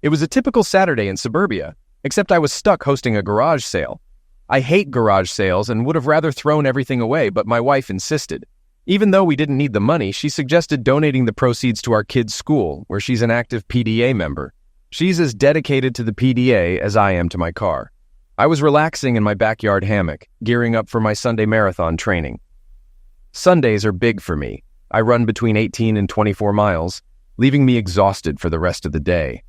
It was a typical Saturday in suburbia, except I was stuck hosting a garage sale. I hate garage sales and would have rather thrown everything away, but my wife insisted. Even though we didn't need the money, she suggested donating the proceeds to our kids' school, where she's an active PDA member. She's as dedicated to the PDA as I am to my car. I was relaxing in my backyard hammock, gearing up for my Sunday marathon training. Sundays are big for me. I run between 18 and 24 miles, leaving me exhausted for the rest of the day.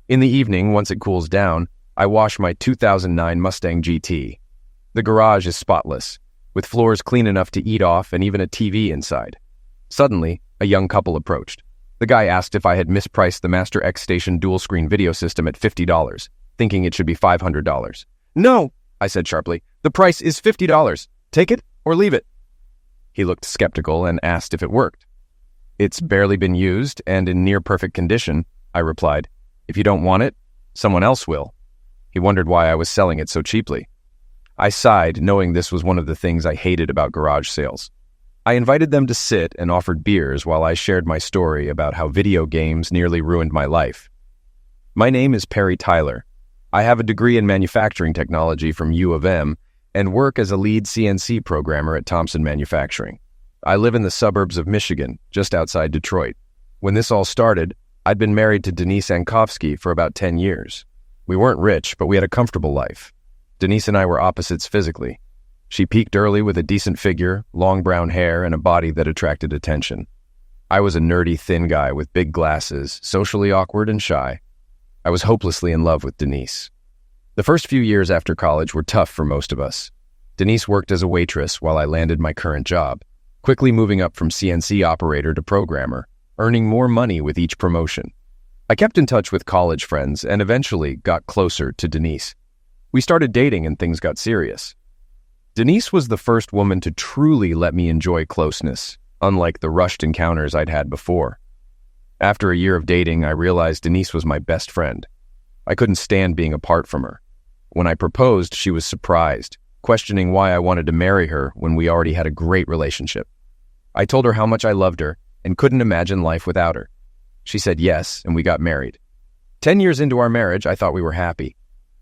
In the evening, once it cools down, I wash my 2009 Mustang GT. The garage is spotless, with floors clean enough to eat off and even a TV inside. Suddenly, a young couple approached. The guy asked if I had mispriced the Master X Station dual-screen video system at $50, thinking it should be $500. "No," I said sharply. "The price is $50. Take it or leave it." He looked skeptical and asked if it worked. "It's barely been used and in near-perfect condition," I replied. "If you don't want it, someone else will." He wondered why I was selling it so cheaply. I sighed, knowing this was one of the things I hated about garage sales. I invited them to sit and offered beers while I shared my story about how video games nearly ruined my life. My name is Perry Tyler. I have a degree in manufacturing technology from U of M and work as a lead CNC programmer at Thompson Manufacturing. I live in the suburbs of Michigan, just outside Detroit. When this all started, I'd been married to Denise Ankovsky for about 10 years. We weren't rich, but we had a comfortable life. Denise and I were opposites physically. She peaked early with a decent figure, long brown hair, and a body that attracted attention. I was a nerdy, thin guy with big glasses, socially awkward and shy. I was hopelessly in love with Denise. The first few years after college were tough for most of us. Denise worked as a waitress while I landed my current job, quickly moving up from CNC operator to programmer, earning more money with each promotion. I kept in touch with college friends and eventually got closer to Denise. We started dating and things got serious. Denise was the first woman to truly let me enjoy closeness, unlike the rushed encounters I'd had before. After a year of dating, I realized Denise was my best friend. I couldn't stand being apart from her. When I proposed, she was surprised, questioning why I wanted to marry her when we already had a great relationship. I told her how much I loved her and couldn't imagine life without her. She said yes, and we got married. 10 years into our marriage, I thought we were happy.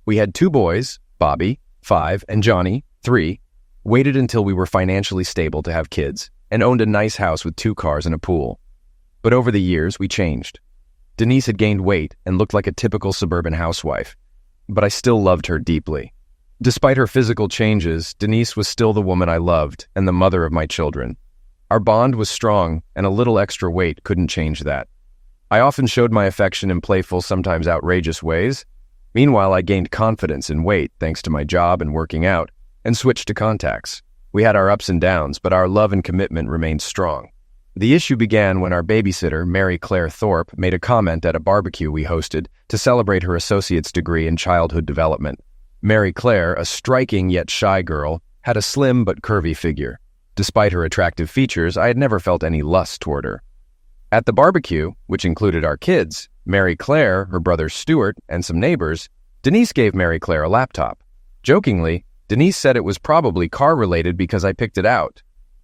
We had 2 boys, Bobby, 5, and Johnny, 3, waited until we were financially stable to have kids, and owned a nice house with 2 cars and a pool. But over the years, we changed. Denise had gained weight and looked like a typical suburban housewife, but I still loved her deeply. Despite her physical changes, Denise was still the woman I loved and the mother of my children. Our bond was strong, and a little extra weight couldn't change that. I often showed my affection in playful, sometimes outrageous ways. Meanwhile, I gained confidence in weight thanks to my job and working out, and switched to contacts. We had our ups and downs, but our love and commitment remained strong. The issue began when our babysitter, Mary Claire Thorpe, made a comment at a barbecue we hosted to celebrate her associate's degree in childhood development. Mary Claire, a striking yet shy girl, had a slim but curvy figure. Despite her attractive features, I had never felt any lust toward her. At the barbecue, which included our kids, Mary Claire, her brother Stuart, and some neighbors, Denise gave Mary Claire a laptop. Jokingly, Denise said it was probably car-related because I picked it out.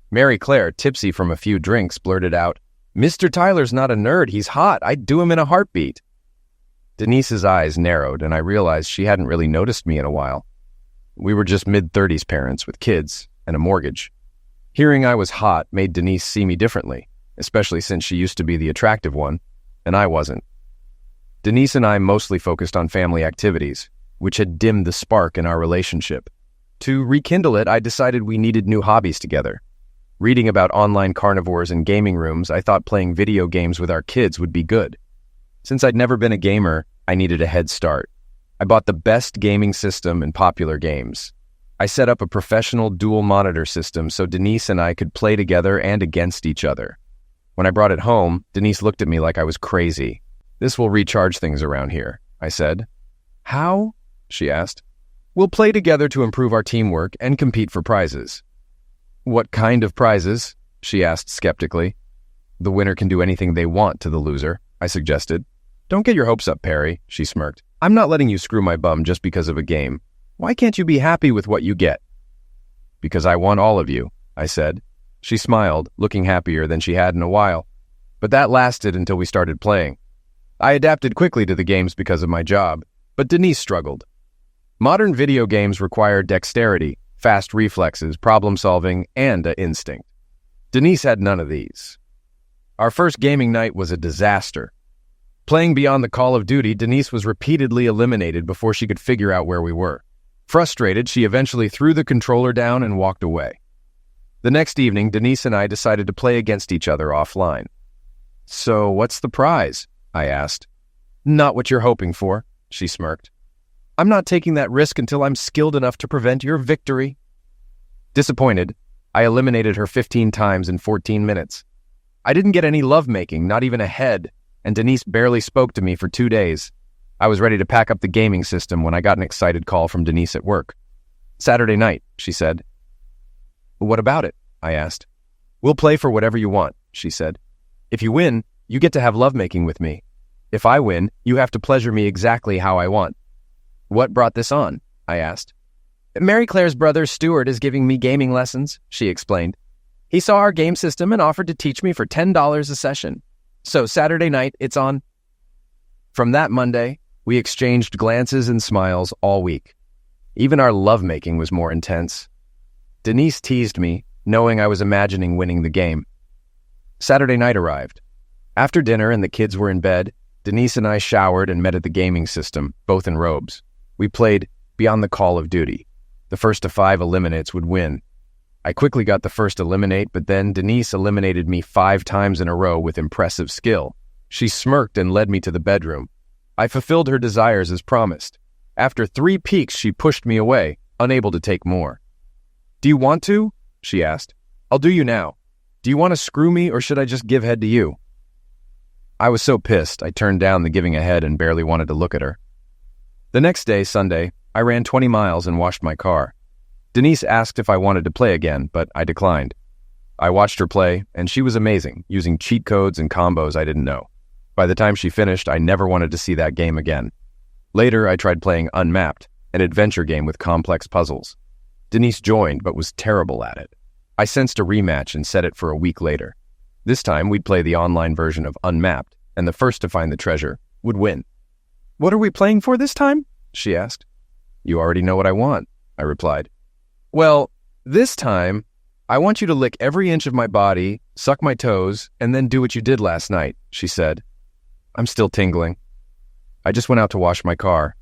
Mary Claire, tipsy from a few drinks, blurted out, "Mr. Tyler's not a nerd, he's hot, I'd do him in a heartbeat." Denise's eyes narrowed, and I realized she hadn't really noticed me in a while. We were just mid-30s parents with kids and a mortgage. Hearing I was hot made Denise see me differently, especially since she used to be the attractive one, and I wasn't. Denise and I mostly focused on family activities, which had dimmed the spark in our relationship. To rekindle it, I decided we needed new hobbies together. Reading about online carnivores and gaming rooms, I thought playing video games with our kids would be good. Since I'd never been a gamer, I needed a head start. I bought the best gaming system in popular games. I set up a professional dual monitor system so Denise and I could play together and against each other. When I brought it home, Denise looked at me like I was crazy. "This will recharge things around here," I said. "How?" she asked. "We'll play together to improve our teamwork and compete for prizes." "What kind of prizes?" she asked skeptically. "The winner can do anything they want to the loser," I suggested. "Don't get your hopes up, Perry," she smirked. "I'm not letting you screw my bum just because of a game. Why can't you be happy with what you get?" "Because I want all of you," I said. She smiled, looking happier than she had in a while. But that lasted until we started playing. I adapted quickly to the games because of my job, but Denise struggled. Modern video games require dexterity, fast reflexes, problem-solving, and an instinct. Denise had none of these. Our first gaming night was a disaster. Playing beyond the call of duty, Denise was repeatedly eliminated before she could figure out where we were. Frustrated, she eventually threw the controller down and walked away. The next evening, Denise and I decided to play against each other offline. "So, what's the prize?" I asked. "Not what you're hoping for," she smirked. "I'm not taking that risk until I'm skilled enough to prevent your victory." Disappointed, I eliminated her 15 times in 14 minutes. I didn't get any lovemaking, not even a head, and Denise barely spoke to me for 2 days. I was ready to pack up the gaming system when I got an excited call from Denise at work. "Saturday night," she said. "What about it?" I asked. "We'll play for whatever you want," she said. "If you win, you get to have lovemaking with me. If I win, you have to pleasure me exactly how I want." "What brought this on?" I asked. "Mary Claire's brother, Stuart, is giving me gaming lessons," she explained. "He saw our game system and offered to teach me for $10 a session. So Saturday night, it's on." From that Monday, we exchanged glances and smiles all week. Even our lovemaking was more intense. Denise teased me, knowing I was imagining winning the game. Saturday night arrived. After dinner and the kids were in bed, Denise and I showered and met at the gaming system, both in robes. We played Beyond the Call of Duty. The first to 5 eliminates would win. I quickly got the first eliminate, but then Denise eliminated me 5 times in a row with impressive skill. She smirked and led me to the bedroom. I fulfilled her desires as promised. After 3 peeks, she pushed me away, unable to take more. "Do you want to?" she asked. "I'll do you now. Do you want to screw me, or should I just give head to you?" I was so pissed, I turned down the giving a head and barely wanted to look at her. The next day, Sunday, I ran 20 miles and washed my car. Denise asked if I wanted to play again, but I declined. I watched her play, and she was amazing, using cheat codes and combos I didn't know. By the time she finished, I never wanted to see that game again. Later, I tried playing Unmapped, an adventure game with complex puzzles. Denise joined, but was terrible at it. I sensed a rematch and set it for a week later. This time, we'd play the online version of Unmapped, and the first to find the treasure would win. "What are we playing for this time?" she asked. "You already know what I want," I replied. "Well, this time, I want you to lick every inch of my body, suck my toes, and then do what you did last night," she said. I'm still tingling. I just went out to wash my car.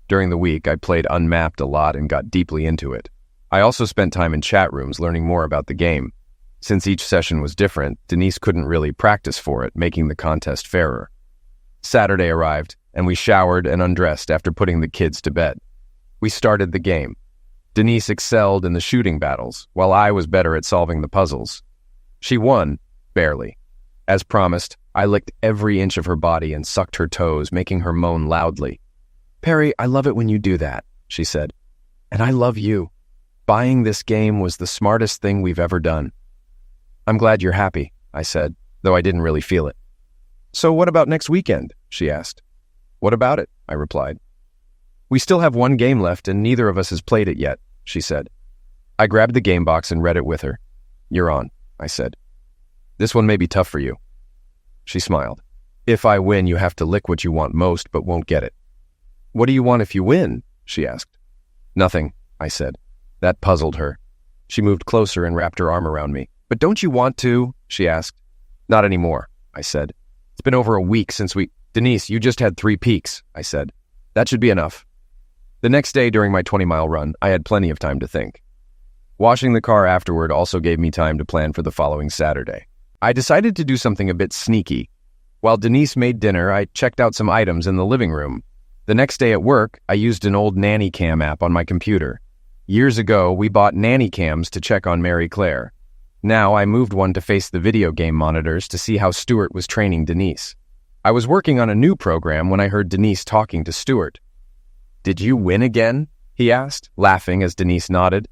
During the week, I played Unmapped a lot and got deeply into it. I also spent time in chat rooms learning more about the game. Since each session was different, Denise couldn't really practice for it, making the contest fairer. Saturday arrived, and we showered and undressed after putting the kids to bed. We started the game. Denise excelled in the shooting battles, while I was better at solving the puzzles. She won, barely. As promised, I licked every inch of her body and sucked her toes, making her moan loudly. "Perry, I love it when you do that," she said. "And I love you. Buying this game was the smartest thing we've ever done." "I'm glad you're happy," I said, though I didn't really feel it. "So what about next weekend?" she asked. "What about it?" I replied. "We still have 1 game left and neither of us has played it yet," she said. I grabbed the game box and read it with her. "You're on," I said. "This one may be tough for you." She smiled. "If I win, you have to lick what you want most but won't get it." "What do you want if you win?" she asked. "Nothing," I said. That puzzled her. She moved closer and wrapped her arm around me. "But don't you want to?" she asked. "Not anymore," I said. "It's been over a week since we—" "Denise, you just had 3 peeks," I said. "That should be enough." The next day during my 20-mile run, I had plenty of time to think. Washing the car afterward also gave me time to plan for the following Saturday. I decided to do something a bit sneaky. While Denise made dinner, I checked out some items in the living room. The next day at work, I used an old nanny cam app on my computer. Years ago, we bought nanny cams to check on Mary Claire. Now I moved one to face the video game monitors to see how Stuart was training Denise. I was working on a new program when I heard Denise talking to Stuart. "Did you win again?" he asked, laughing as Denise nodded.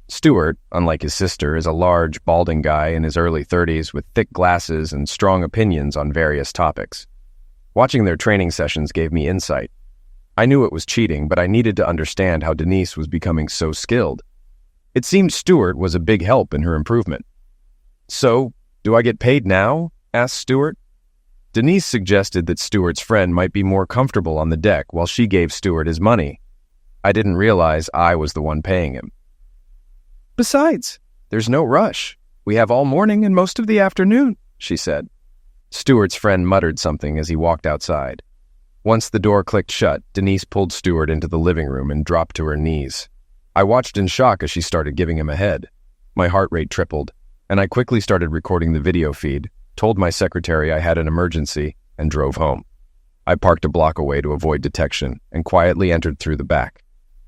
Stuart, unlike his sister, is a large, balding guy in his early 30s with thick glasses and strong opinions on various topics. Watching their training sessions gave me insight. I knew it was cheating, but I needed to understand how Denise was becoming so skilled. It seemed Stuart was a big help in her improvement. "So, do I get paid now?" asked Stuart. Denise suggested that Stuart's friend might be more comfortable on the deck while she gave Stuart his money. I didn't realize I was the one paying him. Besides, there's no rush. We have all morning and most of the afternoon, she said. Stuart's friend muttered something as he walked outside. Once the door clicked shut, Denise pulled Stuart into the living room and dropped to her knees. I watched in shock as she started giving him a head. My heart rate tripled, and I quickly started recording the video feed, told my secretary I had an emergency, and drove home. I parked a block away to avoid detection and quietly entered through the back.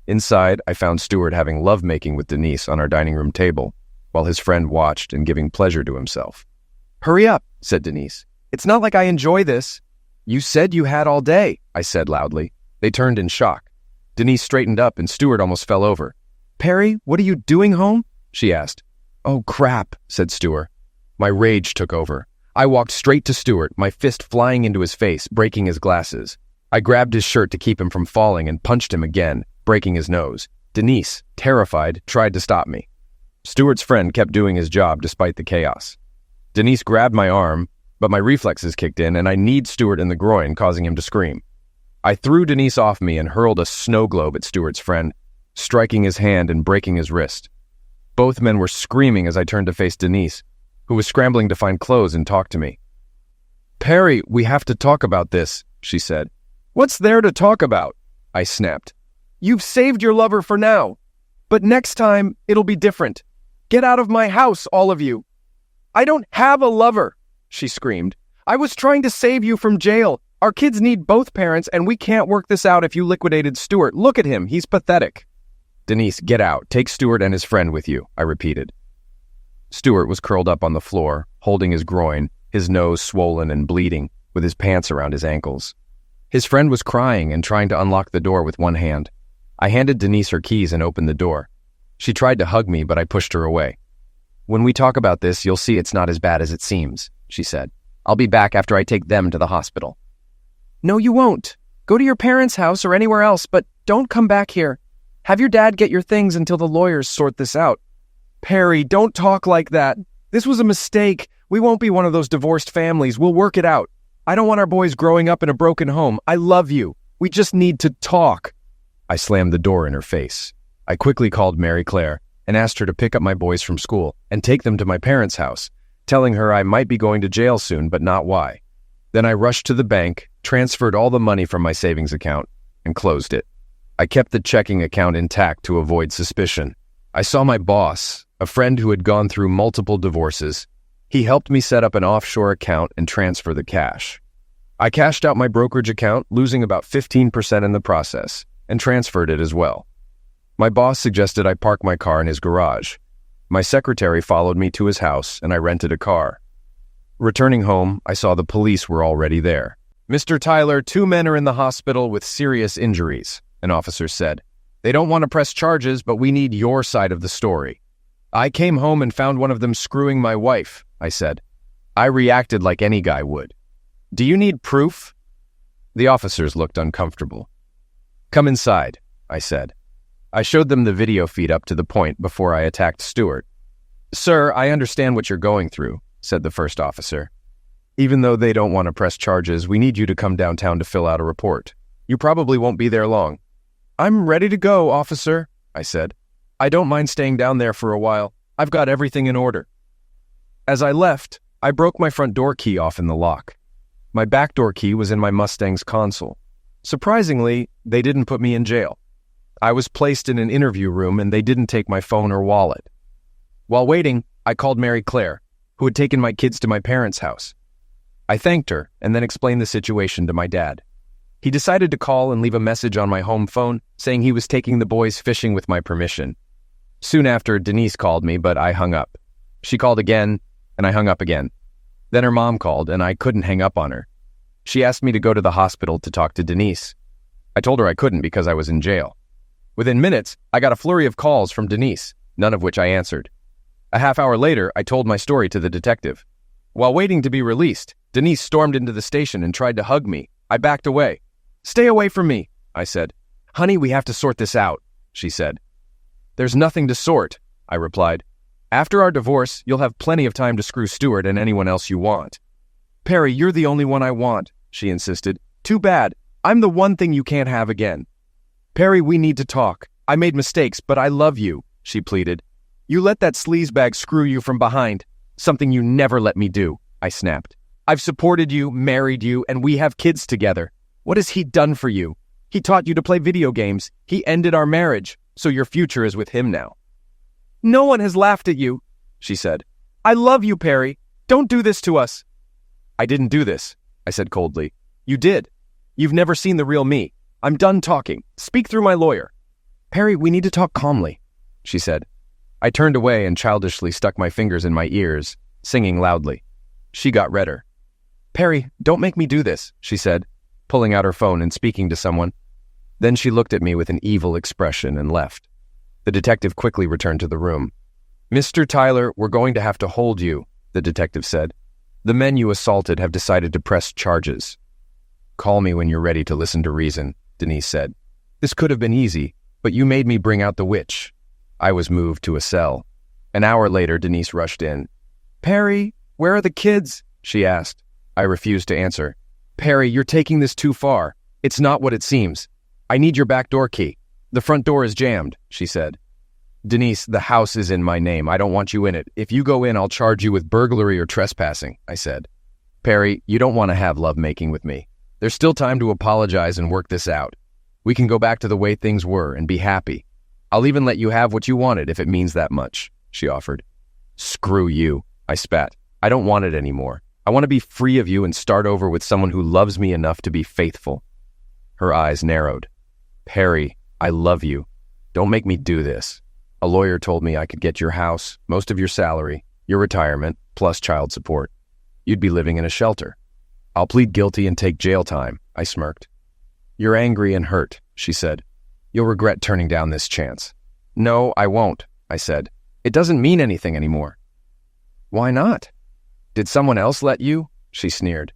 Inside, I found Stuart having lovemaking with Denise on our dining room table, while his friend watched and giving pleasure to himself. Hurry up, said Denise. It's not like I enjoy this. You said you had all day, I said loudly. They turned in shock. Denise straightened up and Stuart almost fell over. Perry, what are you doing home? She asked. Oh, crap, said Stuart. My rage took over. I walked straight to Stuart, my fist flying into his face, breaking his glasses. I grabbed his shirt to keep him from falling and punched him again, breaking his nose. Denise, terrified, tried to stop me. Stuart's friend kept doing his job despite the chaos. Denise grabbed my arm, but my reflexes kicked in and I kneed Stuart in the groin, causing him to scream. I threw Denise off me and hurled a snow globe at Stuart's friend, striking his hand and breaking his wrist. Both men were screaming as I turned to face Denise, who was scrambling to find clothes and talk to me. Perry, we have to talk about this, she said. What's there to talk about? I snapped. You've saved your lover for now, but next time it'll be different. Get out of my house, all of you. I don't have a lover, she screamed. I was trying to save you from jail. Our kids need both parents and we can't work this out if you liquidated Stuart. Look at him, he's pathetic. Denise, get out. Take Stuart and his friend with you, I repeated. Stuart was curled up on the floor, holding his groin, his nose swollen and bleeding, with his pants around his ankles. His friend was crying and trying to unlock the door with one hand. I handed Denise her keys and opened the door. She tried to hug me, but I pushed her away. When we talk about this, you'll see it's not as bad as it seems, she said. I'll be back after I take them to the hospital. No, you won't. Go to your parents' house or anywhere else, but don't come back here. Have your dad get your things until the lawyers sort this out. Perry, don't talk like that. This was a mistake. We won't be one of those divorced families. We'll work it out. I don't want our boys growing up in a broken home. I love you. We just need to talk. I slammed the door in her face. I quickly called Mary Claire and asked her to pick up my boys from school and take them to my parents' house, telling her I might be going to jail soon, but not why. Then I rushed to the bank, transferred all the money from my savings account, and closed it. I kept the checking account intact to avoid suspicion. I saw my boss, a friend who had gone through multiple divorces. He helped me set up an offshore account and transfer the cash. I cashed out my brokerage account, losing about 15% in the process, and transferred it as well. My boss suggested I park my car in his garage. My secretary followed me to his house, and I rented a car. Returning home, I saw the police were already there. Mr. Tyler, 2 men are in the hospital with serious injuries, an officer said. They don't want to press charges, but we need your side of the story. I came home and found one of them screwing my wife, I said. I reacted like any guy would. Do you need proof? The officers looked uncomfortable. Come inside, I said. I showed them the video feed up to the point before I attacked Stuart. Sir, I understand what you're going through, said the first officer. Even though they don't want to press charges, we need you to come downtown to fill out a report. You probably won't be there long. I'm ready to go, officer, I said. I don't mind staying down there for a while. I've got everything in order. As I left, I broke my front door key off in the lock. My back door key was in my Mustang's console. Surprisingly, they didn't put me in jail. I was placed in an interview room and they didn't take my phone or wallet. While waiting, I called Mary Claire, who had taken my kids to my parents' house. I thanked her and then explained the situation to my dad. He decided to call and leave a message on my home phone saying he was taking the boys fishing with my permission. Soon after, Denise called me, but I hung up. She called again, and I hung up again. Then her mom called, and I couldn't hang up on her. She asked me to go to the hospital to talk to Denise. I told her I couldn't because I was in jail. Within minutes, I got a flurry of calls from Denise, none of which I answered. A half hour later, I told my story to the detective. While waiting to be released, Denise stormed into the station and tried to hug me. I backed away. Stay away from me, I said. Honey, we have to sort this out, she said. There's nothing to sort, I replied. After our divorce, you'll have plenty of time to screw Stuart and anyone else you want. Perry, you're the only one I want, she insisted. Too bad. I'm the one thing you can't have again. Perry, we need to talk. I made mistakes, but I love you, she pleaded. You let that sleazebag screw you from behind. Something you never let me do, I snapped. I've supported you, married you, and we have kids together. What has he done for you? He taught you to play video games. He ended our marriage, so your future is with him now. No one has laughed at you, she said. I love you, Perry. Don't do this to us. I didn't do this, I said coldly. You did. You've never seen the real me. I'm done talking. Speak through my lawyer. Perry, we need to talk calmly, she said. I turned away and childishly stuck my fingers in my ears, singing loudly. She got redder. Perry, don't make me do this, she said, pulling out her phone and speaking to someone. Then she looked at me with an evil expression and left. The detective quickly returned to the room. Mr. Tyler, we're going to have to hold you, the detective said. The men you assaulted have decided to press charges. Call me when you're ready to listen to reason, Denise said. This could have been easy, but you made me bring out the witch. I was moved to a cell. An hour later, Denise rushed in. Perry, where are the kids? She asked. I refused to answer. Perry, you're taking this too far. It's not what it seems. I need your back door key. The front door is jammed, she said. Denise, the house is in my name. I don't want you in it. If you go in, I'll charge you with burglary or trespassing, I said. Perry, you don't want to have lovemaking with me. There's still time to apologize and work this out. We can go back to the way things were and be happy. I'll even let you have what you wanted if it means that much, she offered. Screw you, I spat. I don't want it anymore. I want to be free of you and start over with someone who loves me enough to be faithful. Her eyes narrowed. Perry, I love you. Don't make me do this. A lawyer told me I could get your house, most of your salary, your retirement, plus child support. You'd be living in a shelter. I'll plead guilty and take jail time, I smirked. You're angry and hurt, she said. You'll regret turning down this chance. No, I won't, I said. It doesn't mean anything anymore. Why not? Did someone else let you? She sneered.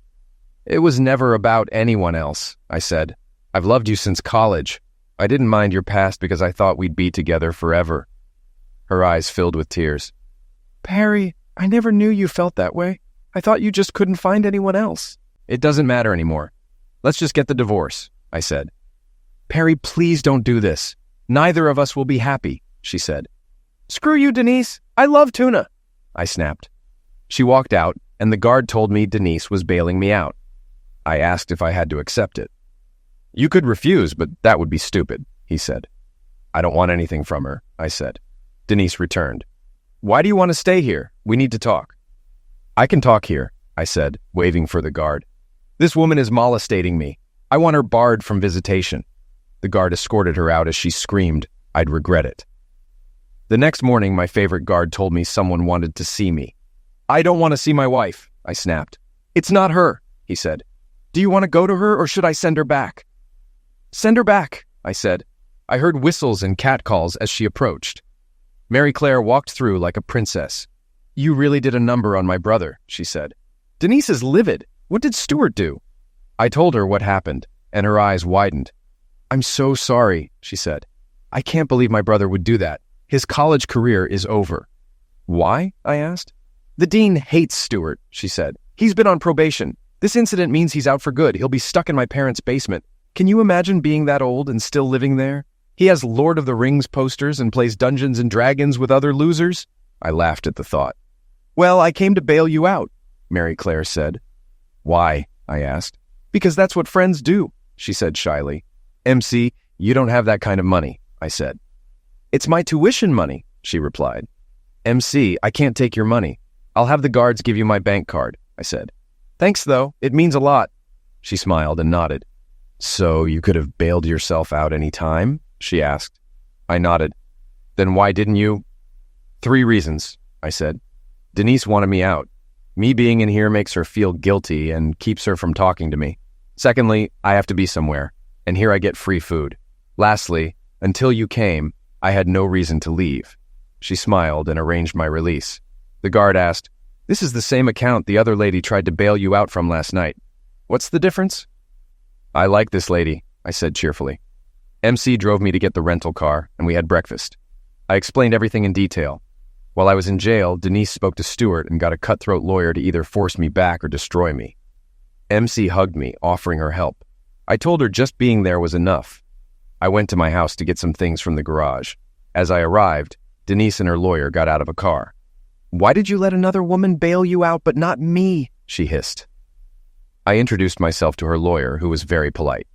It was never about anyone else, I said. I've loved you since college. I didn't mind your past because I thought we'd be together forever. Her eyes filled with tears. Perry, I never knew you felt that way. I thought you just couldn't find anyone else. It doesn't matter anymore. Let's just get the divorce, I said. Perry, please don't do this. Neither of us will be happy, she said. Screw you, Denise. I love tuna, I snapped. She walked out, and the guard told me Denise was bailing me out. I asked if I had to accept it. You could refuse, but that would be stupid, he said. I don't want anything from her, I said. Denise returned. Why do you want to stay here? We need to talk. I can talk here, I said, waving for the guard. This woman is molestating me. I want her barred from visitation. The guard escorted her out as she screamed, I'd regret it. The next morning, my favorite guard told me someone wanted to see me. I don't want to see my wife, I snapped. It's not her, he said. Do you want to go to her or should I send her back? Send her back, I said. I heard whistles and catcalls as she approached. Mary Claire walked through like a princess. You really did a number on my brother, she said. Denise is livid. What did Stuart do? I told her what happened, and her eyes widened. I'm so sorry, she said. I can't believe my brother would do that. His college career is over. Why? I asked. The dean hates Stuart, she said. He's been on probation. This incident means he's out for good. He'll be stuck in my parents' basement. Can you imagine being that old and still living there? He has Lord of the Rings posters and plays Dungeons and Dragons with other losers. I laughed at the thought. Well, I came to bail you out, Mary Claire said. Why? I asked. Because that's what friends do, she said shyly. MC, you don't have that kind of money, I said. It's my tuition money, she replied. MC, I can't take your money. I'll have the guards give you my bank card, I said. Thanks, though. It means a lot. She smiled and nodded. So you could have bailed yourself out any time? She asked. I nodded. Then why didn't you? 3 reasons, I said. Denise wanted me out. Me being in here makes her feel guilty and keeps her from talking to me. Secondly, I have to be somewhere, and here I get free food. Lastly, until you came, I had no reason to leave. She smiled and arranged my release. The guard asked, This is the same account the other lady tried to bail you out from last night. What's the difference? I like this lady, I said cheerfully. MC drove me to get the rental car, and we had breakfast. I explained everything in detail. While I was in jail, Denise spoke to Stuart and got a cutthroat lawyer to either force me back or destroy me. MC hugged me, offering her help. I told her just being there was enough. I went to my house to get some things from the garage. As I arrived, Denise and her lawyer got out of a car. "Why did you let another woman bail you out, but not me?" she hissed. I introduced myself to her lawyer, who was very polite.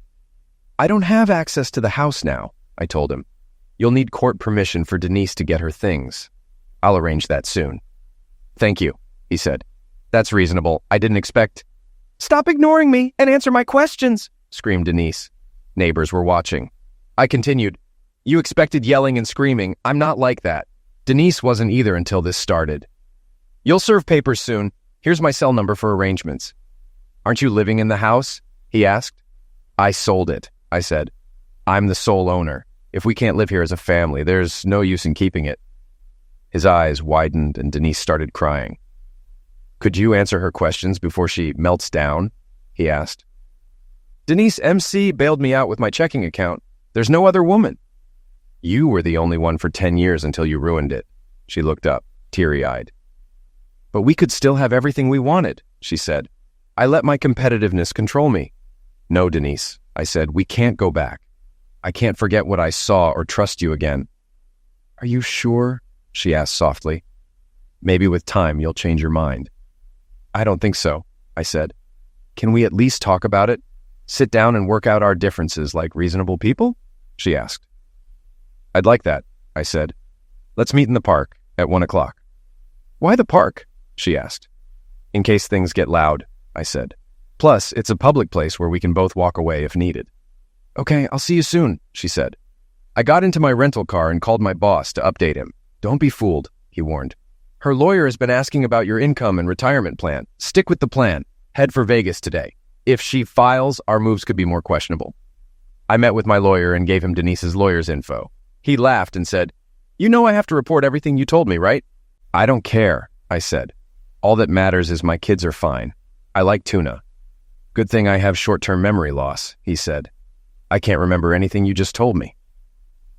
"I don't have access to the house now," I told him. "You'll need court permission for Denise to get her things. I'll arrange that soon." "Thank you," he said. "That's reasonable. I didn't expect—" "Stop ignoring me and answer my questions," screamed Denise. Neighbors were watching. I continued, "You expected yelling and screaming. I'm not like that." Denise wasn't either until this started. "You'll serve papers soon. Here's my cell number for arrangements." "Aren't you living in the house?" he asked. "I sold it," I said. "I'm the sole owner. If we can't live here as a family, there's no use in keeping it." His eyes widened and Denise started crying. "Could you answer her questions before she melts down?" he asked. "Denise MC bailed me out with my checking account. There's no other woman." "You were the only one for 10 years until you ruined it." She looked up, teary-eyed. "But we could still have everything we wanted," she said. "I let my competitiveness control me." "No, Denise," I said, "we can't go back. I can't forget what I saw or trust you again." "Are you sure?" she asked softly. "Maybe with time you'll change your mind." "I don't think so," I said. "Can we at least talk about it? Sit down and work out our differences like reasonable people?" she asked. "I'd like that," I said. "Let's meet in the park at 1 o'clock. "Why the park?" she asked. "In case things get loud," I said. "Plus, it's a public place where we can both walk away if needed." "Okay, I'll see you soon," she said. I got into my rental car and called my boss to update him. "Don't be fooled," he warned. "Her lawyer has been asking about your income and retirement plan. Stick with the plan. Head for Vegas today. If she files, our moves could be more questionable." I met with my lawyer and gave him Denise's lawyer's info. He laughed and said, "You know I have to report everything you told me, right?" "I don't care," I said. "All that matters is my kids are fine. I like tuna." "Good thing I have short-term memory loss," he said. "I can't remember anything you just told me."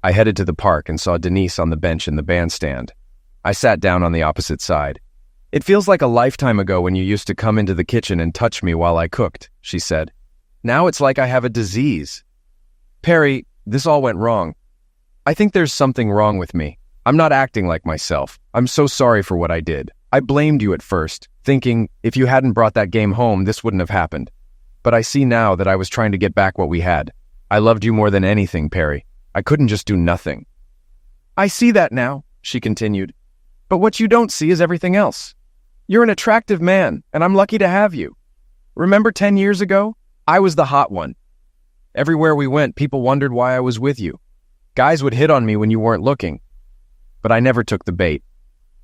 I headed to the park and saw Denise on the bench in the bandstand. I sat down on the opposite side. "It feels like a lifetime ago when you used to come into the kitchen and touch me while I cooked," she said. "Now it's like I have a disease." "Perry, this all went wrong. I think there's something wrong with me. I'm not acting like myself. I'm so sorry for what I did. I blamed you at first, thinking if you hadn't brought that game home, this wouldn't have happened. But I see now that I was trying to get back what we had. I loved you more than anything, Perry. I couldn't just do nothing." "I see that now," she continued. "But what you don't see is everything else. You're an attractive man, and I'm lucky to have you. Remember 10 years ago? I was the hot one. Everywhere we went, people wondered why I was with you. Guys would hit on me when you weren't looking. But I never took the bait.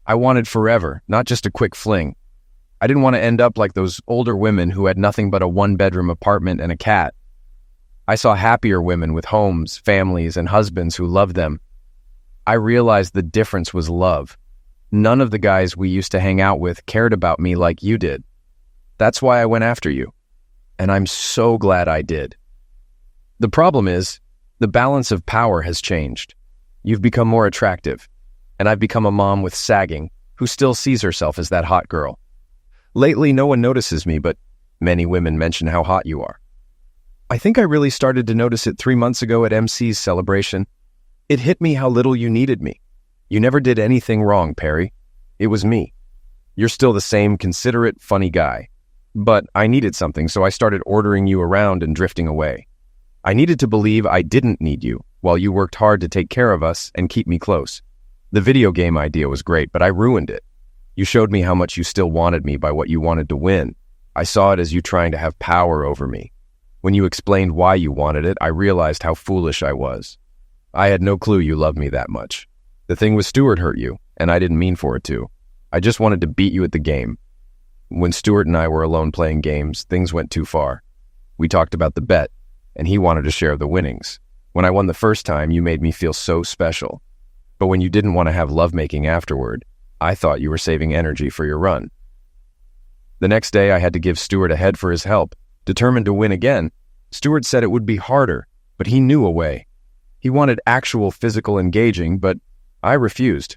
I wanted forever, not just a quick fling. I didn't want to end up like those older women who had nothing but a one-bedroom apartment and a cat. I saw happier women with homes, families, and husbands who loved them. I realized the difference was love. None of the guys we used to hang out with cared about me like you did. That's why I went after you. And I'm so glad I did. The problem is, the balance of power has changed. You've become more attractive, and I've become a mom with sagging who still sees herself as that hot girl. Lately, no one notices me, but many women mention how hot you are. I think I really started to notice it 3 months ago at MC's celebration. It hit me how little you needed me. You never did anything wrong, Perry. It was me. You're still the same considerate, funny guy. But I needed something, so I started ordering you around and drifting away. I needed to believe I didn't need you, while you worked hard to take care of us and keep me close. The video game idea was great, but I ruined it. You showed me how much you still wanted me by what you wanted to win. I saw it as you trying to have power over me. When you explained why you wanted it, I realized how foolish I was. I had no clue you loved me that much. The thing with Stuart hurt you, and I didn't mean for it to. I just wanted to beat you at the game. When Stuart and I were alone playing games, things went too far. We talked about the bet, and he wanted to share the winnings. When I won the first time, you made me feel so special. But when you didn't want to have lovemaking afterward, I thought you were saving energy for your run. The next day, I had to give Stuart a head for his help. Determined to win again, Stuart said it would be harder, but he knew a way. He wanted actual physical engaging, but I refused.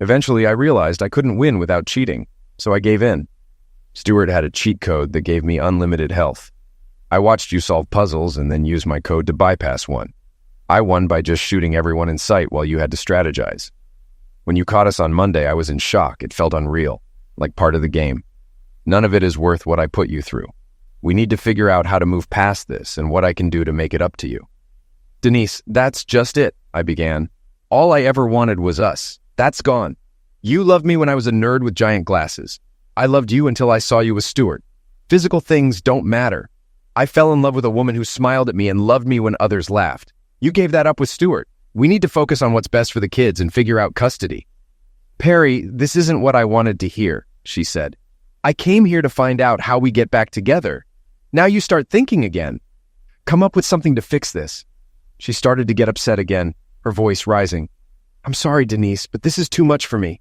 Eventually, I realized I couldn't win without cheating, so I gave in. Stuart had a cheat code that gave me unlimited health. I watched you solve puzzles and then use my code to bypass one. I won by just shooting everyone in sight while you had to strategize. When you caught us on Monday, I was in shock. It felt unreal, like part of the game. None of it is worth what I put you through. We need to figure out how to move past this and what I can do to make it up to you. Denise, that's just it, I began. All I ever wanted was us. That's gone. You loved me when I was a nerd with giant glasses. I loved you until I saw you with Stuart. Physical things don't matter. I fell in love with a woman who smiled at me and loved me when others laughed. You gave that up with Stuart. We need to focus on what's best for the kids and figure out custody. Perry, this isn't what I wanted to hear, she said. I came here to find out how we get back together. Now you start thinking again. Come up with something to fix this. She started to get upset again, her voice rising. I'm sorry, Denise, but this is too much for me.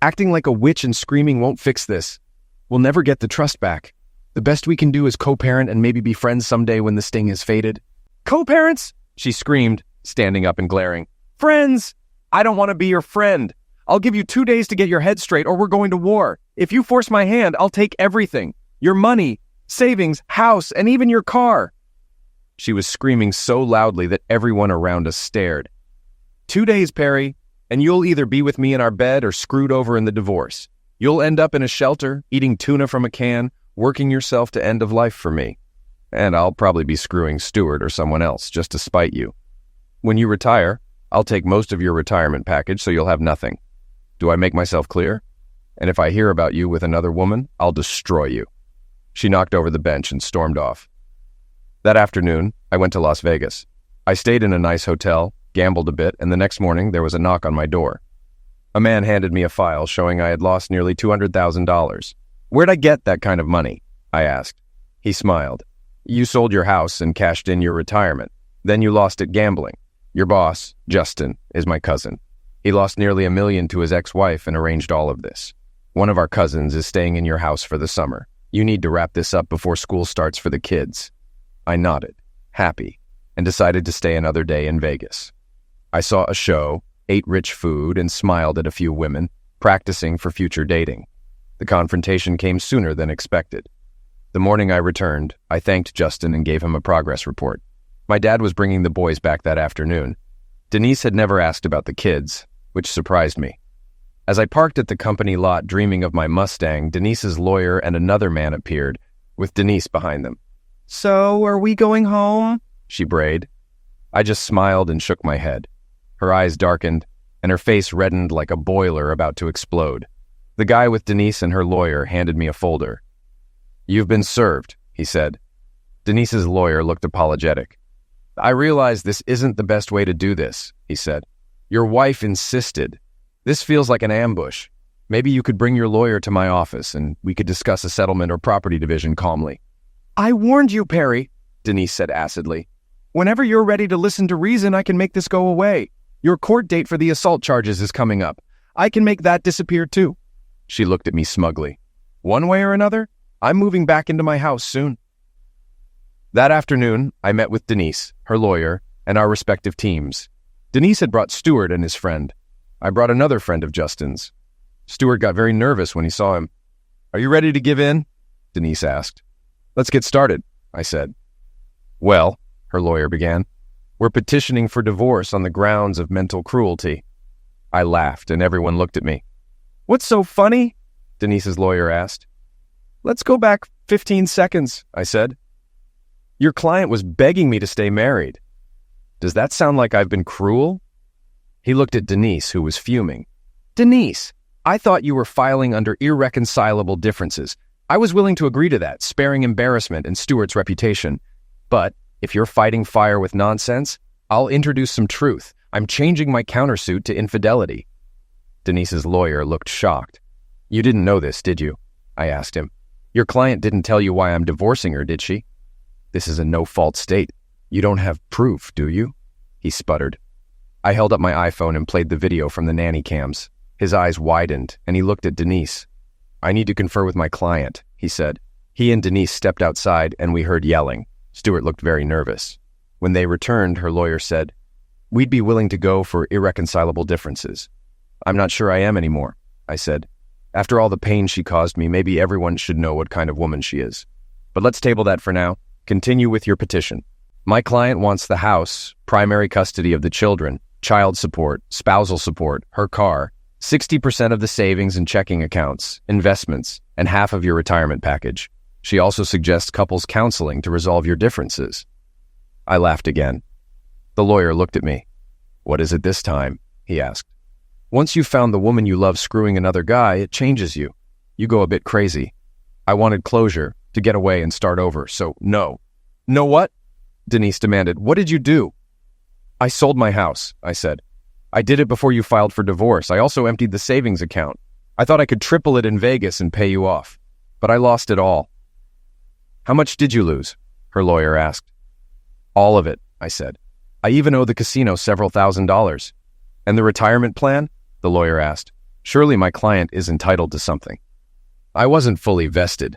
Acting like a witch and screaming won't fix this. We'll never get the trust back. The best we can do is co-parent and maybe be friends someday when the sting has faded. Co-parents? She screamed, standing up and glaring. Friends! I don't want to be your friend. I'll give you 2 days to get your head straight or we're going to war. If you force my hand, I'll take everything. Your money, savings, house, and even your car. She was screaming so loudly that everyone around us stared. 2 days, Perry, and you'll either be with me in our bed or screwed over in the divorce. You'll end up in a shelter, eating tuna from a can, working yourself to end of life for me. And I'll probably be screwing Stuart or someone else just to spite you. When you retire, I'll take most of your retirement package so you'll have nothing. Do I make myself clear? And if I hear about you with another woman, I'll destroy you. She knocked over the bench and stormed off. That afternoon, I went to Las Vegas. I stayed in a nice hotel, gambled a bit, and the next morning there was a knock on my door. A man handed me a file showing I had lost nearly $200,000. Where'd I get that kind of money? I asked. He smiled. You sold your house and cashed in your retirement. Then you lost it gambling. Your boss, Justin, is my cousin. He lost nearly $1 million to his ex-wife and arranged all of this. One of our cousins is staying in your house for the summer. You need to wrap this up before school starts for the kids. I nodded, happy, and decided to stay another day in Vegas. I saw a show, ate rich food, and smiled at a few women, practicing for future dating. The confrontation came sooner than expected. The morning I returned, I thanked Justin and gave him a progress report. My dad was bringing the boys back that afternoon. Denise had never asked about the kids, which surprised me. As I parked at the company lot dreaming of my Mustang, Denise's lawyer and another man appeared, with Denise behind them. So, are we going home? She brayed. I just smiled and shook my head. Her eyes darkened, and her face reddened like a boiler about to explode. The guy with Denise and her lawyer handed me a folder. You've been served, he said. Denise's lawyer looked apologetic. I realize this isn't the best way to do this, he said. Your wife insisted. This feels like an ambush. Maybe you could bring your lawyer to my office and we could discuss a settlement or property division calmly. I warned you, Perry, Denise said acidly. Whenever you're ready to listen to reason, I can make this go away. Your court date for the assault charges is coming up. I can make that disappear too. She looked at me smugly. One way or another, I'm moving back into my house soon. That afternoon, I met with Denise, her lawyer, and our respective teams. Denise had brought Stuart and his friend. I brought another friend of Justin's. Stuart got very nervous when he saw him. Are you ready to give in? Denise asked. Let's get started, I said. Well, her lawyer began, we're petitioning for divorce on the grounds of mental cruelty. I laughed and everyone looked at me. What's so funny? Denise's lawyer asked. Let's go back 15 seconds, I said. Your client was begging me to stay married. Does that sound like I've been cruel? He looked at Denise, who was fuming. Denise, I thought you were filing under irreconcilable differences. I was willing to agree to that, sparing embarrassment and Stuart's reputation. But if you're fighting fire with nonsense, I'll introduce some truth. I'm changing my countersuit to infidelity. Denise's lawyer looked shocked. You didn't know this, did you? I asked him. Your client didn't tell you why I'm divorcing her, did she? This is a no-fault state. You don't have proof, do you? He sputtered. I held up my iPhone and played the video from the nanny cams. His eyes widened, and he looked at Denise. I need to confer with my client, he said. He and Denise stepped outside, and we heard yelling. Stuart looked very nervous. When they returned, her lawyer said, We'd be willing to go for irreconcilable differences. I'm not sure I am anymore, I said. After all the pain she caused me, maybe everyone should know what kind of woman she is. But let's table that for now. Continue with your petition. My client wants the house, primary custody of the children, child support, spousal support, her car, 60% of the savings and checking accounts, investments, and half of your retirement package. She also suggests couples counseling to resolve your differences. I laughed again. The lawyer looked at me. "What is it this time?" he asked. "Once you've found the woman you love screwing another guy, it changes you. You go a bit crazy. I wanted closure, to get away and start over, so no." "No what?" Denise demanded. "What did you do?" "I sold my house," I said. "I did it before you filed for divorce. I also emptied the savings account. I thought I could triple it in Vegas and pay you off. But I lost it all." "How much did you lose?" her lawyer asked. "All of it," I said. "I even owe the casino several $1,000s. "And the retirement plan?" the lawyer asked. Surely my client is entitled to something. I wasn't fully vested.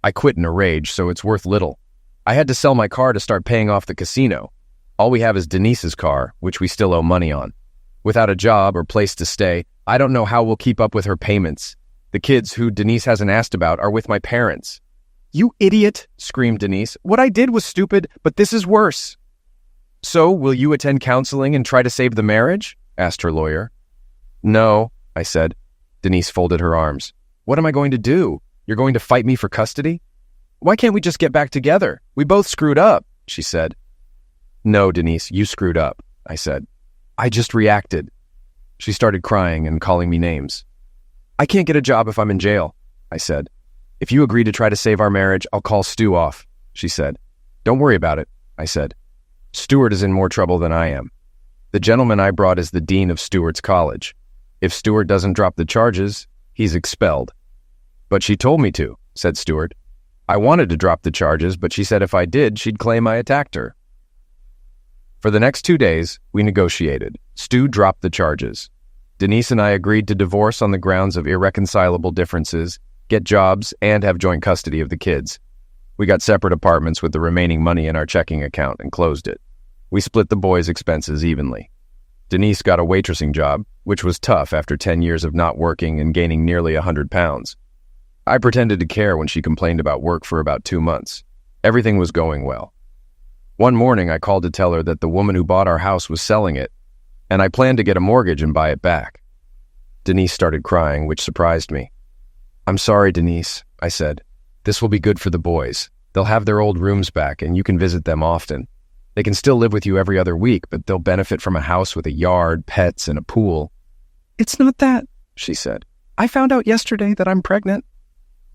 I quit in a rage, so it's worth little. I had to sell my car to start paying off the casino. All we have is Denise's car, which we still owe money on. Without a job or place to stay, I don't know how we'll keep up with her payments. The kids, who Denise hasn't asked about, are with my parents. "You idiot!" screamed Denise. "What I did was stupid, but this is worse." "So, will you attend counseling and try to save the marriage?" asked her lawyer. "No," I said. Denise folded her arms. "What am I going to do? You're going to fight me for custody?" "Why can't we just get back together? We both screwed up," she said. "No, Denise, you screwed up," I said. "I just reacted." She started crying and calling me names. "I can't get a job if I'm in jail," I said. "If you agree to try to save our marriage, I'll call Stu off," she said. "Don't worry about it," I said. "Stuart is in more trouble than I am. The gentleman I brought is the dean of Stuart's college. If Stuart doesn't drop the charges, he's expelled." "But she told me to," said Stuart. "I wanted to drop the charges, but she said if I did, she'd claim I attacked her." For the next 2 days, we negotiated. Stu dropped the charges. Denise and I agreed to divorce on the grounds of irreconcilable differences, get jobs, and have joint custody of the kids. We got separate apartments with the remaining money in our checking account and closed it. We split the boys' expenses evenly. Denise got a waitressing job, which was tough after 10 years of not working and gaining nearly 100 pounds. I pretended to care when she complained about work for about 2 months. Everything was going well. One morning, I called to tell her that the woman who bought our house was selling it, and I planned to get a mortgage and buy it back. Denise started crying, which surprised me. "I'm sorry, Denise," I said. "This will be good for the boys. They'll have their old rooms back, and you can visit them often. They can still live with you every other week, but they'll benefit from a house with a yard, pets, and a pool." "It's not that," she said. "I found out yesterday that I'm pregnant."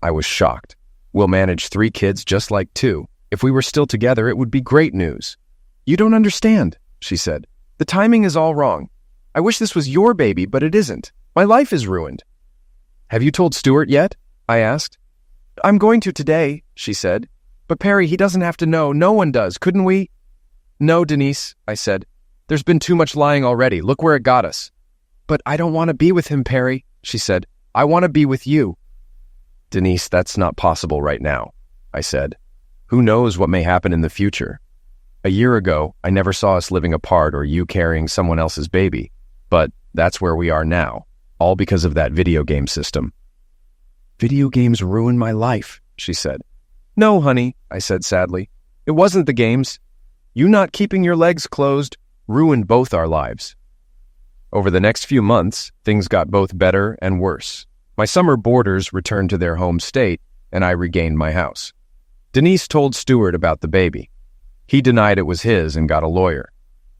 I was shocked. "We'll manage 3 kids just like 2. If we were still together, it would be great news." "You don't understand," she said. "The timing is all wrong. I wish this was your baby, but it isn't. My life is ruined." "Have you told Stuart yet?" I asked. "I'm going to today," she said. "But Perry, he doesn't have to know. No one does. Couldn't we?" "No, Denise," I said. "There's been too much lying already. Look where it got us." "But I don't want to be with him, Perry," she said. "I want to be with you." "Denise, that's not possible right now," I said. "Who knows what may happen in the future? A year ago, I never saw us living apart or you carrying someone else's baby. But that's where we are now, all because of that video game system." "Video games ruined my life," she said. "No, honey," I said sadly. "It wasn't the games. You not keeping your legs closed ruined both our lives." Over the next few months, things got both better and worse. My summer boarders returned to their home state, and I regained my house. Denise told Stuart about the baby. He denied it was his and got a lawyer.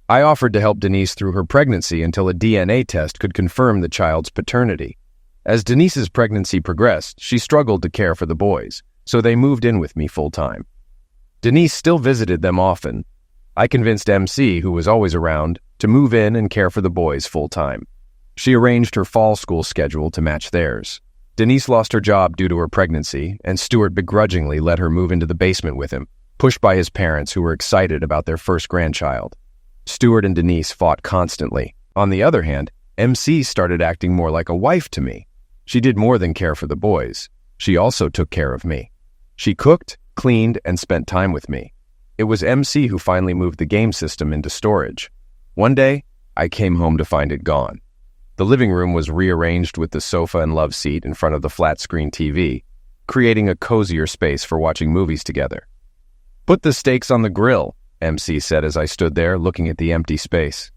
I offered to help Denise through her pregnancy until a DNA test could confirm the child's paternity. As Denise's pregnancy progressed, she struggled to care for the boys, so they moved in with me full-time. Denise still visited them often. I convinced MC, who was always around, to move in and care for the boys full-time. She arranged her fall school schedule to match theirs. Denise lost her job due to her pregnancy, and Stuart begrudgingly let her move into the basement with him, pushed by his parents who were excited about their first grandchild. Stuart and Denise fought constantly. On the other hand, MC started acting more like a wife to me. She did more than care for the boys. She also took care of me. She cooked, cleaned, and spent time with me. It was MC who finally moved the game system into storage. One day, I came home to find it gone. The living room was rearranged with the sofa and love seat in front of the flat-screen TV, creating a cozier space for watching movies together. "Put the steaks on the grill," MC said as I stood there looking at the empty space.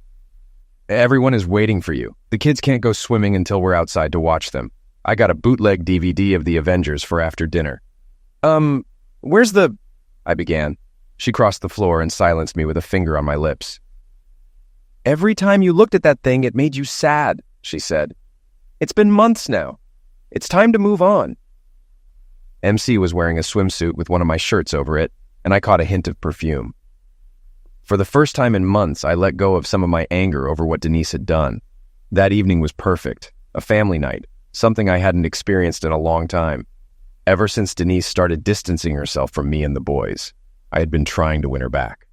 "Everyone is waiting for you. The kids can't go swimming until we're outside to watch them. I got a bootleg DVD of The Avengers for after dinner." Where's the—" I began. She crossed the floor and silenced me with a finger on my lips. "Every time you looked at that thing, it made you sad," she said. "It's been months now. It's time to move on." MC was wearing a swimsuit with one of my shirts over it, and I caught a hint of perfume. For the first time in months, I let go of some of my anger over what Denise had done. That evening was perfect, a family night, something I hadn't experienced in a long time. Ever since Denise started distancing herself from me and the boys, I had been trying to win her back.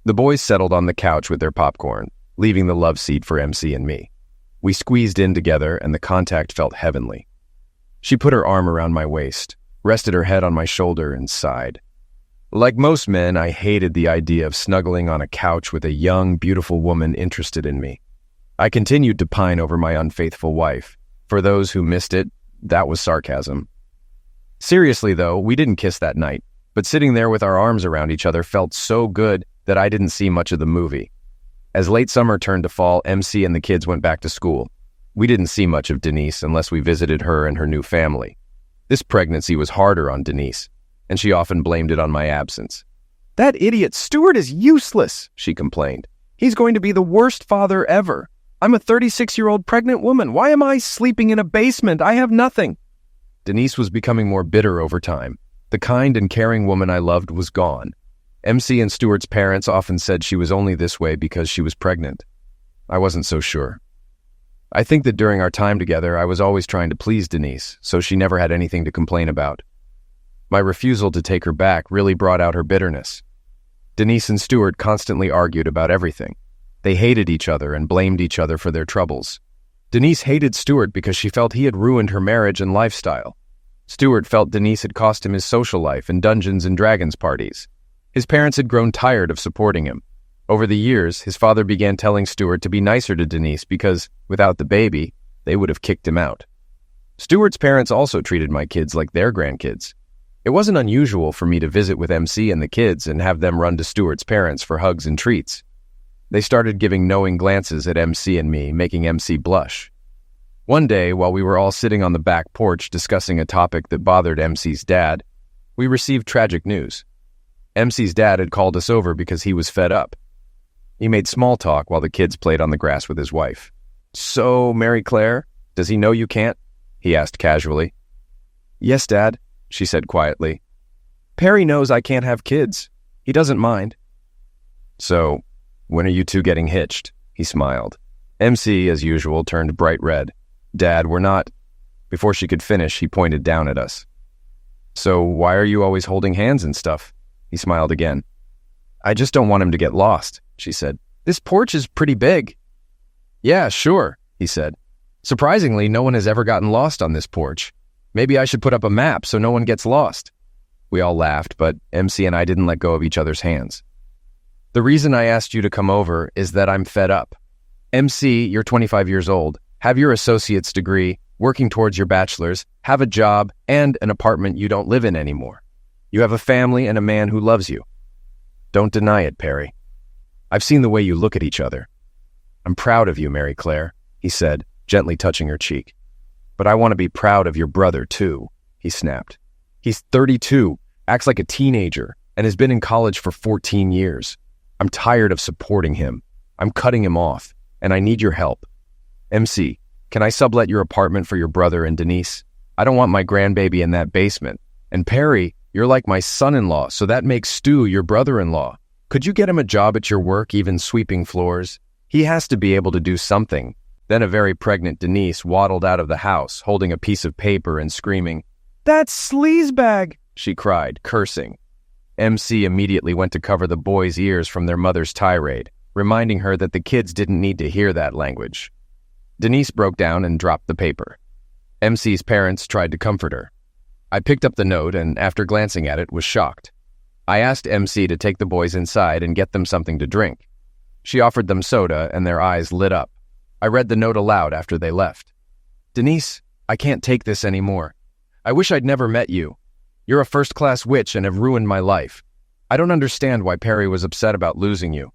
The boys settled on the couch with their popcorn, leaving the love seat for MC and me. We squeezed in together, and the contact felt heavenly. She put her arm around my waist, rested her head on my shoulder, and sighed. Like most men, I hated the idea of snuggling on a couch with a young, beautiful woman interested in me. I continued to pine over my unfaithful wife. For those who missed it, that was sarcasm. Seriously, though, we didn't kiss that night, but sitting there with our arms around each other felt so good that I didn't see much of the movie. As late summer turned to fall, MC and the kids went back to school. We didn't see much of Denise unless we visited her and her new family. This pregnancy was harder on Denise, and she often blamed it on my absence. "That idiot Stuart is useless," she complained. "He's going to be the worst father ever. I'm a 36-year-old pregnant woman. Why am I sleeping in a basement? I have nothing." Denise was becoming more bitter over time. The kind and caring woman I loved was gone. MC and Stuart's parents often said she was only this way because she was pregnant. I wasn't so sure. I think that during our time together, I was always trying to please Denise, so she never had anything to complain about. My refusal to take her back really brought out her bitterness. Denise and Stuart constantly argued about everything. They hated each other and blamed each other for their troubles. Denise hated Stuart because she felt he had ruined her marriage and lifestyle. Stuart felt Denise had cost him his social life and Dungeons and Dragons parties. His parents had grown tired of supporting him. Over the years, his father began telling Stuart to be nicer to Denise because, without the baby, they would have kicked him out. Stuart's parents also treated my kids like their grandkids. It wasn't unusual for me to visit with MC and the kids and have them run to Stuart's parents for hugs and treats. They started giving knowing glances at MC and me, making MC blush. One day, while we were all sitting on the back porch discussing a topic that bothered MC's dad, we received tragic news. MC's dad had called us over because he was fed up. He made small talk while the kids played on the grass with his wife. "So, Mary Claire, does he know you can't?" he asked casually. "Yes, Dad," she said quietly. "Perry knows I can't have kids. He doesn't mind." "So, when are you two getting hitched?" He smiled. MC, as usual, turned bright red. "Dad, we're not—" Before she could finish, he pointed down at us. "So why are you always holding hands and stuff?" He smiled again. "I just don't want him to get lost," she said. "This porch is pretty big." "Yeah, sure," he said. "Surprisingly, no one has ever gotten lost on this porch. Maybe I should put up a map so no one gets lost." We all laughed, but MC and I didn't let go of each other's hands. "The reason I asked you to come over is that I'm fed up. MC, you're 25 years old, have your associate's degree, working towards your bachelor's, have a job, and an apartment you don't live in anymore. You have a family and a man who loves you. Don't deny it, Perry. I've seen the way you look at each other. I'm proud of you, Mary Claire," he said, gently touching her cheek. "But I want to be proud of your brother, too," he snapped. "He's 32, acts like a teenager, and has been in college for 14 years. I'm tired of supporting him. I'm cutting him off, and I need your help. MC, can I sublet your apartment for your brother and Denise? I don't want my grandbaby in that basement. And Perry, you're like my son-in-law, so that makes Stu your brother-in-law. Could you get him a job at your work, even sweeping floors? He has to be able to do something." Then a very pregnant Denise waddled out of the house, holding a piece of paper and screaming, "That's sleazebag!" she cried, cursing. MC immediately went to cover the boys' ears from their mother's tirade, reminding her that the kids didn't need to hear that language. Denise broke down and dropped the paper. MC's parents tried to comfort her. I picked up the note and, after glancing at it, was shocked. I asked MC to take the boys inside and get them something to drink. She offered them soda, and their eyes lit up. I read the note aloud after they left. Denise, I can't take this anymore. I wish I'd never met you. You're a first-class witch and have ruined my life. I don't understand why Perry was upset about losing you.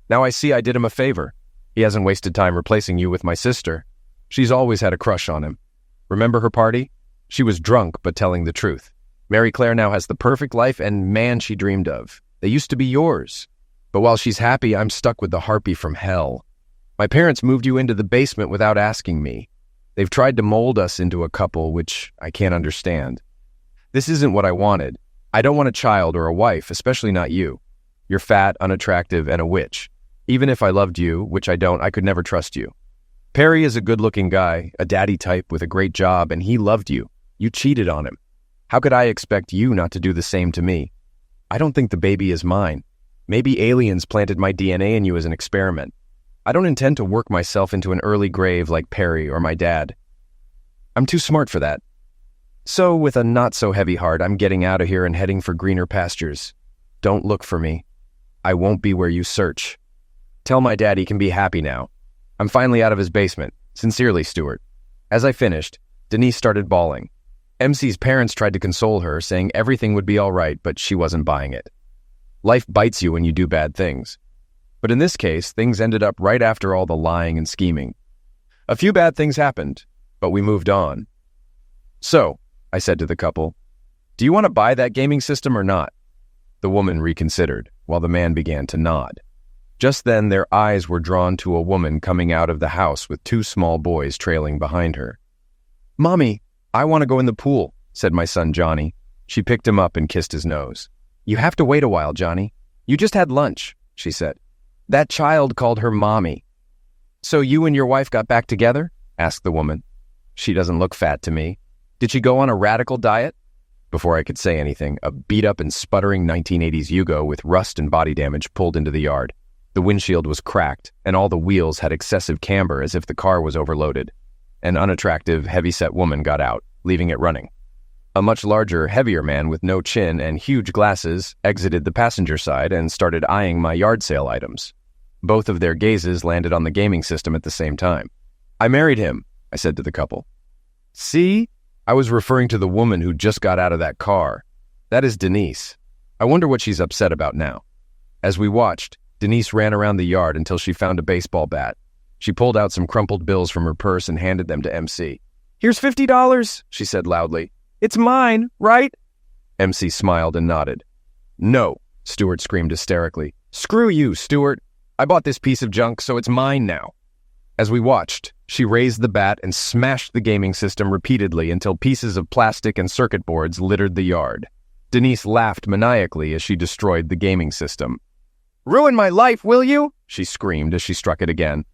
Now I see I did him a favor. He hasn't wasted time replacing you with my sister. She's always had a crush on him. Remember her party? She was drunk but telling the truth. Mary Claire now has the perfect life and man she dreamed of. They used to be yours. But while she's happy, I'm stuck with the harpy from hell. My parents moved you into the basement without asking me. They've tried to mold us into a couple, which I can't understand. This isn't what I wanted. I don't want a child or a wife, especially not you. You're fat, unattractive, and a witch. Even if I loved you, which I don't, I could never trust you. Perry is a good-looking guy, a daddy type with a great job, and he loved you. You cheated on him. How could I expect you not to do the same to me? I don't think the baby is mine. Maybe aliens planted my DNA in you as an experiment. I don't intend to work myself into an early grave like Perry or my dad. I'm too smart for that. So, with a not-so-heavy heart, I'm getting out of here and heading for greener pastures. Don't look for me. I won't be where you search. Tell my dad he can be happy now. I'm finally out of his basement. Sincerely, Stuart. As I finished, Denise started bawling. MC's parents tried to console her, saying everything would be all right, but she wasn't buying it. Life bites you when you do bad things. But in this case, things ended up right after all the lying and scheming. A few bad things happened, but we moved on. So, I said to the couple, do you want to buy that gaming system or not? The woman reconsidered, while the man began to nod. Just then, their eyes were drawn to a woman coming out of the house with two small boys trailing behind her. Mommy, I want to go in the pool, said my son Johnny. She picked him up and kissed his nose. You have to wait a while, Johnny. You just had lunch, she said. That child called her mommy. So you and your wife got back together? Asked the woman. She doesn't look fat to me. Did she go on a radical diet? Before I could say anything, a beat-up and sputtering 1980s Yugo with rust and body damage pulled into the yard. The windshield was cracked, and all the wheels had excessive camber as if the car was overloaded. An unattractive, heavy-set woman got out, leaving it running. A much larger, heavier man with no chin and huge glasses exited the passenger side and started eyeing my yard sale items. Both of their gazes landed on the gaming system at the same time. I married him, I said to the couple. See? I was referring to the woman who just got out of that car. That is Denise. I wonder what she's upset about now. As we watched, Denise ran around the yard until she found a baseball bat. She pulled out some crumpled bills from her purse and handed them to MC. Here's $50, she said loudly. It's mine, right? MC smiled and nodded. No, Stuart screamed hysterically. Screw you, Stuart. I bought this piece of junk, so it's mine now. As we watched, she raised the bat and smashed the gaming system repeatedly until pieces of plastic and circuit boards littered the yard. Denise laughed maniacally as she destroyed the gaming system. Ruin my life, will you? She screamed as she struck it again.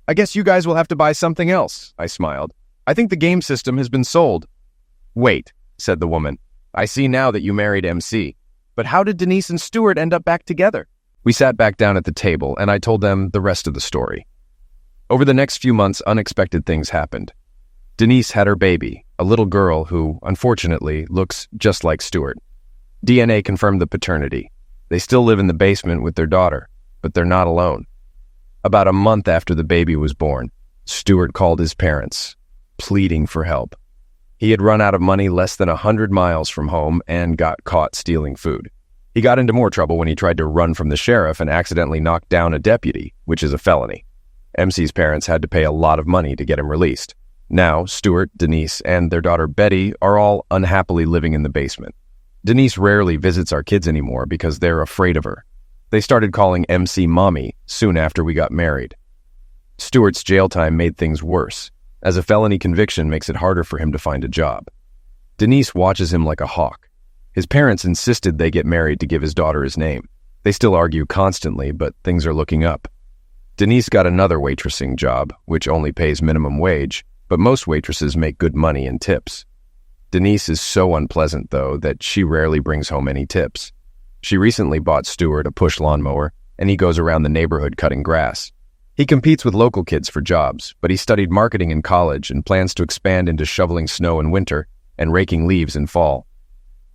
I guess you guys will have to buy something else, I smiled. I think the game system has been sold. Wait, said the woman. I see now that you married MC. But how did Denise and Stuart end up back together? We sat back down at the table, and I told them the rest of the story. Over the next few months, unexpected things happened. Denise had her baby, a little girl who, unfortunately, looks just like Stuart. DNA confirmed the paternity. They still live in the basement with their daughter, but they're not alone. About a month after the baby was born, Stuart called his parents, pleading for help. He had run out of money less than 100 miles from home and got caught stealing food. He got into more trouble when he tried to run from the sheriff and accidentally knocked down a deputy, which is a felony. MC's parents had to pay a lot of money to get him released. Now, Stuart, Denise, and their daughter Betty are all unhappily living in the basement. Denise rarely visits our kids anymore because they're afraid of her. They started calling MC Mommy soon after we got married. Stuart's jail time made things worse, as a felony conviction makes it harder for him to find a job. Denise watches him like a hawk. His parents insisted they get married to give his daughter his name. They still argue constantly, but things are looking up. Denise got another waitressing job, which only pays minimum wage, but most waitresses make good money in tips. Denise is so unpleasant, though, that she rarely brings home any tips. She recently bought Stuart a push lawnmower, and he goes around the neighborhood cutting grass. He competes with local kids for jobs, but he studied marketing in college and plans to expand into shoveling snow in winter and raking leaves in fall.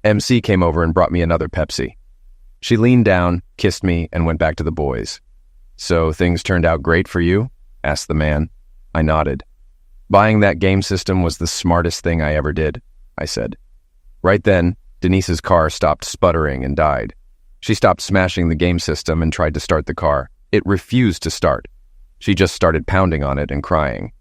MC came over and brought me another Pepsi. She leaned down, kissed me, and went back to the boys. So things turned out great for you? Asked the man. I nodded. Buying that game system was the smartest thing I ever did, I said. Right then, Denise's car stopped sputtering and died. She stopped smashing the game system and tried to start the car. It refused to start. She just started pounding on it and crying.